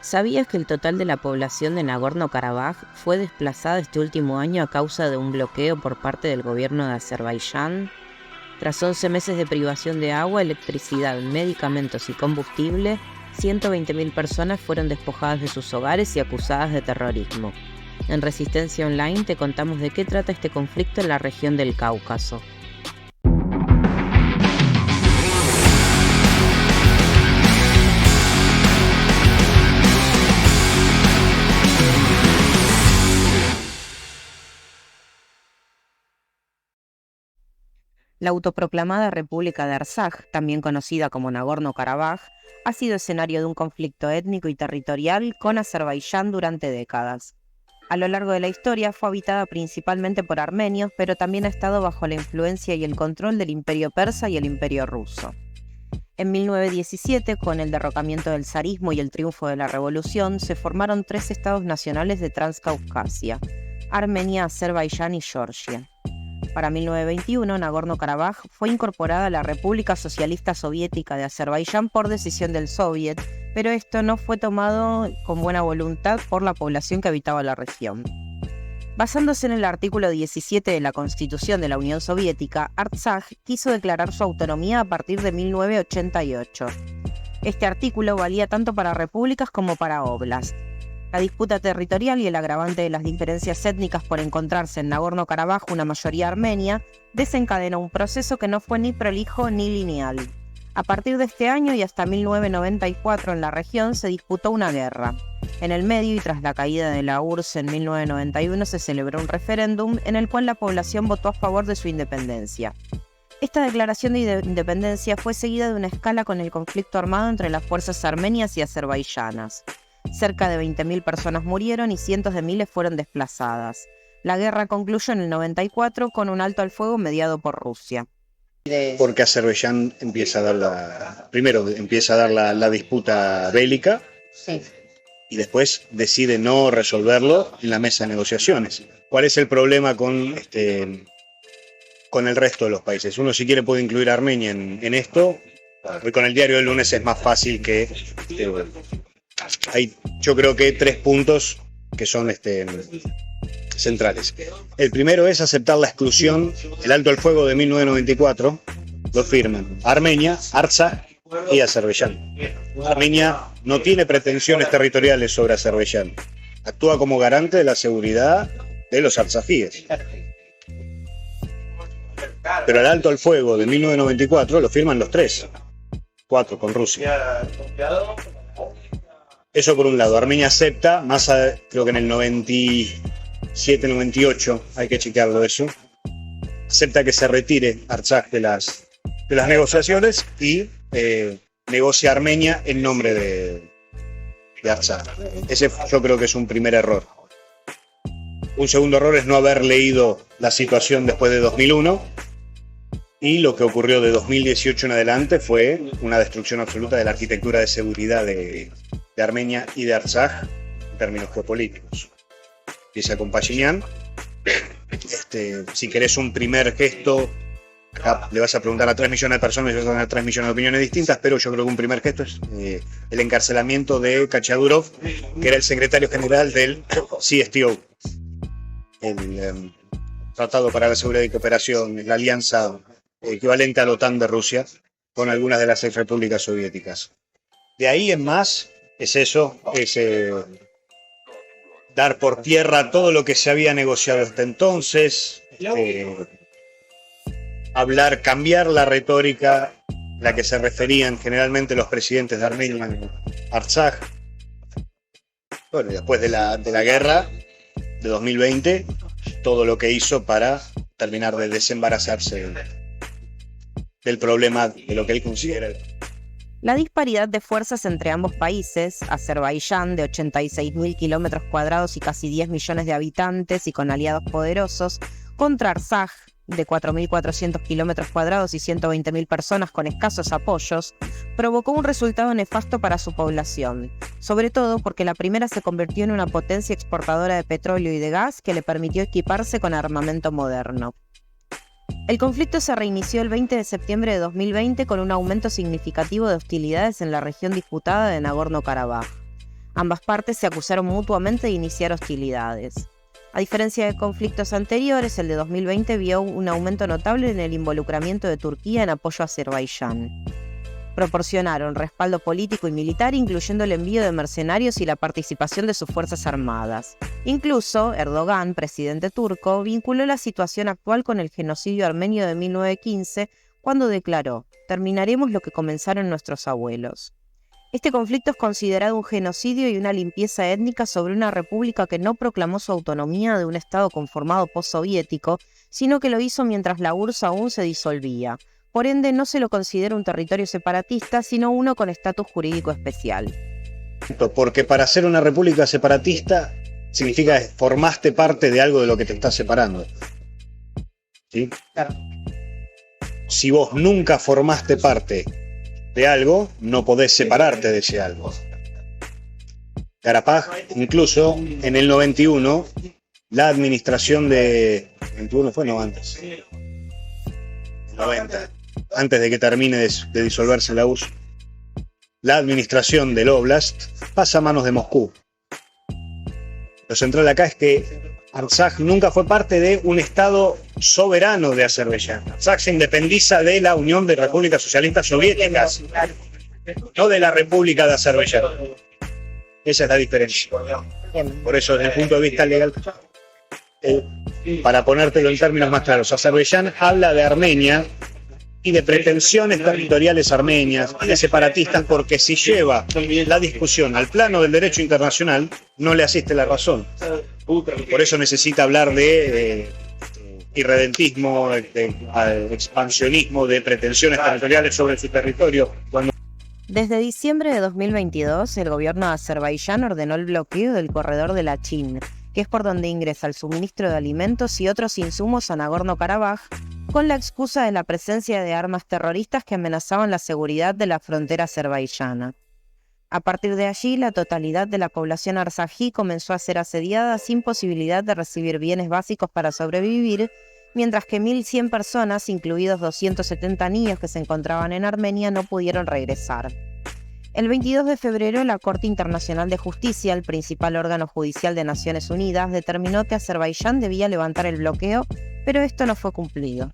¿Sabías que el total de la población de Nagorno-Karabaj fue desplazada este último año a causa de un bloqueo por parte del gobierno de Azerbaiyán? Tras 11 meses de privación de agua, electricidad, medicamentos y combustible, 120.000 personas fueron despojadas de sus hogares y acusadas de terrorismo. En Resistencia Online te contamos de qué trata este conflicto en la región del Cáucaso. La autoproclamada República de Artsaj, también conocida como Nagorno-Karabaj, ha sido escenario de un conflicto étnico y territorial con Azerbaiyán durante décadas. A lo largo de la historia fue habitada principalmente por armenios, pero también ha estado bajo la influencia y el control del Imperio Persa y el Imperio Ruso. En 1917, con el derrocamiento del zarismo y el triunfo de la revolución, se formaron 3 estados nacionales de Transcaucasia: Armenia, Azerbaiyán y Georgia. Para 1921, Nagorno-Karabaj fue incorporada a la República Socialista Soviética de Azerbaiyán por decisión del Soviet, pero esto no fue tomado con buena voluntad por la población que habitaba la región. Basándose en el artículo 17 de la Constitución de la Unión Soviética, Artsaj quiso declarar su autonomía a partir de 1988. Este artículo valía tanto para repúblicas como para óblast. La disputa territorial y el agravante de las diferencias étnicas por encontrarse en Nagorno-Karabaj una mayoría armenia desencadenó un proceso que no fue ni prolijo ni lineal. A partir de este año y hasta 1994 en la región se disputó una guerra. En el medio y tras la caída de la URSS en 1991 se celebró un referéndum en el cual la población votó a favor de su independencia. Esta declaración de independencia fue seguida de una escala con el conflicto armado entre las fuerzas armenias y azerbaiyanas. Cerca de 20.000 personas murieron y cientos de miles fueron desplazadas. La guerra concluyó en el 94 con un alto al fuego mediado por Rusia. Porque Azerbaiyán empieza a dar la disputa bélica, Sí. y después decide no resolverlo en la mesa de negociaciones. ¿Cuál es el problema con el resto de los países? Uno, si quiere, puede incluir a Armenia en esto. Hoy con el diario del lunes es más fácil que... hay, yo creo que 3 puntos que son centrales. El primero es aceptar la exclusión, el alto al fuego de 1994, lo firman Armenia, Artsaj y Azerbaiyán. Armenia no tiene pretensiones territoriales sobre Azerbaiyán, actúa como garante de la seguridad de los artsajíes. Pero el alto al fuego de 1994 lo firman los 4 con Rusia. Eso por un lado. Armenia acepta, creo que en el 97-98, hay que chequearlo eso, acepta que se retire Artsaj de las negociaciones y negocia Armenia en nombre de Artsaj. Ese yo creo que es un primer error. Un segundo error es no haber leído la situación después de 2001, y lo que ocurrió de 2018 en adelante fue una destrucción absoluta de la arquitectura de seguridad de Armenia y de Artsaj en términos geopolíticos. Dice con Pashinyan, si querés un primer gesto, le vas a preguntar a 3 millones de personas y vas a tener 3 millones de opiniones distintas, pero yo creo que un primer gesto es el encarcelamiento de Kachadurov, que era el secretario general del CSTO, el Tratado para la Seguridad y Cooperación, la alianza equivalente a la OTAN de Rusia, con algunas de las ex repúblicas soviéticas. De ahí en más, es eso, es dar por tierra todo lo que se había negociado hasta entonces, cambiar la retórica, la que se referían generalmente los presidentes de Armenia y Artsaj. Bueno, y después de la guerra de 2020, todo lo que hizo para terminar de desembarazarse del problema de lo que él considera. La disparidad de fuerzas entre ambos países, Azerbaiyán de 86.000 kilómetros cuadrados y casi 10 millones de habitantes y con aliados poderosos, contra Artsaj de 4.400 kilómetros cuadrados y 120.000 personas con escasos apoyos, provocó un resultado nefasto para su población, sobre todo porque la primera se convirtió en una potencia exportadora de petróleo y de gas que le permitió equiparse con armamento moderno. El conflicto se reinició el 20 de septiembre de 2020 con un aumento significativo de hostilidades en la región disputada de Nagorno-Karabaj. Ambas partes se acusaron mutuamente de iniciar hostilidades. A diferencia de conflictos anteriores, el de 2020 vio un aumento notable en el involucramiento de Turquía en apoyo a Azerbaiyán. Proporcionaron respaldo político y militar, incluyendo el envío de mercenarios y la participación de sus fuerzas armadas. Incluso, Erdogan, presidente turco, vinculó la situación actual con el genocidio armenio de 1915, cuando declaró: «Terminaremos lo que comenzaron nuestros abuelos». Este conflicto es considerado un genocidio y una limpieza étnica sobre una república que no proclamó su autonomía de un Estado conformado postsoviético, sino que lo hizo mientras la URSS aún se disolvía. Por ende, no se lo considera un territorio separatista, sino uno con estatus jurídico especial. Porque para ser una república separatista significa que formaste parte de algo de lo que te está separando. ¿Sí? Claro. Si vos nunca formaste parte de algo, no podés separarte de ese algo. Karabaj, incluso en el 91, la administración de... 21 fue, no, antes. 90. Antes de que termine de disolverse la URSS, la administración del Oblast pasa a manos de Moscú. Lo central acá es que Artsaj nunca fue parte de un Estado soberano de Azerbaiyán. Artsaj se independiza de la Unión de Repúblicas Socialistas Soviéticas, no de la República de Azerbaiyán. Esa es la diferencia. Por eso, desde el punto de vista legal, para ponértelo en términos más claros, Azerbaiyán habla de Armenia y de pretensiones territoriales armenias y de separatistas, porque si lleva la discusión al plano del derecho internacional, no le asiste la razón. Por eso necesita hablar de irredentismo, de expansionismo, de pretensiones territoriales sobre su territorio. Desde diciembre de 2022, el gobierno de Azerbaiyán ordenó el bloqueo del corredor de Lachin, que es por donde ingresa el suministro de alimentos y otros insumos a Nagorno-Karabaj, con la excusa de la presencia de armas terroristas que amenazaban la seguridad de la frontera azerbaiyana. A partir de allí, la totalidad de la población arzají comenzó a ser asediada sin posibilidad de recibir bienes básicos para sobrevivir, mientras que 1.100 personas, incluidos 270 niños que se encontraban en Armenia, no pudieron regresar. El 22 de febrero, la Corte Internacional de Justicia, el principal órgano judicial de Naciones Unidas, determinó que Azerbaiyán debía levantar el bloqueo, pero esto no fue cumplido.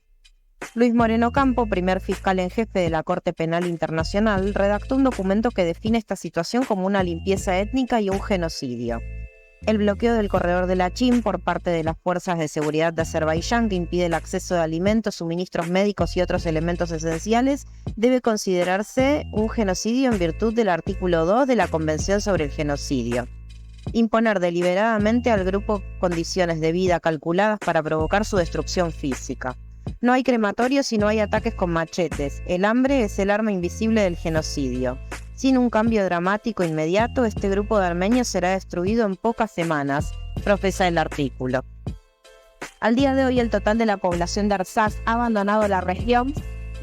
Luis Moreno Campo, primer fiscal en jefe de la Corte Penal Internacional, redactó un documento que define esta situación como una limpieza étnica y un genocidio. El bloqueo del corredor de Lachin por parte de las fuerzas de seguridad de Azerbaiyán, que impide el acceso de alimentos, suministros médicos y otros elementos esenciales, debe considerarse un genocidio en virtud del artículo 2 de la Convención sobre el Genocidio. Imponer deliberadamente al grupo condiciones de vida calculadas para provocar su destrucción física. No hay crematorios y no hay ataques con machetes. El hambre es el arma invisible del genocidio. Sin un cambio dramático inmediato, este grupo de armenios será destruido en pocas semanas, profesa el artículo. Al día de hoy, el total de la población de Artsaj ha abandonado la región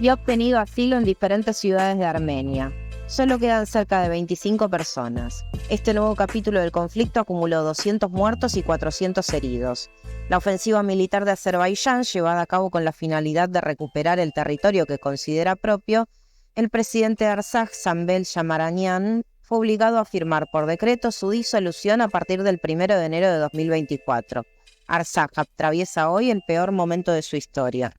y ha obtenido asilo en diferentes ciudades de Armenia. Solo quedan cerca de 25 personas. Este nuevo capítulo del conflicto acumuló 200 muertos y 400 heridos. La ofensiva militar de Azerbaiyán, llevada a cabo con la finalidad de recuperar el territorio que considera propio, el presidente de Artsaj, Zambel Shamaranian, fue obligado a firmar por decreto su disolución a partir del 1 de enero de 2024. Artsaj atraviesa hoy el peor momento de su historia.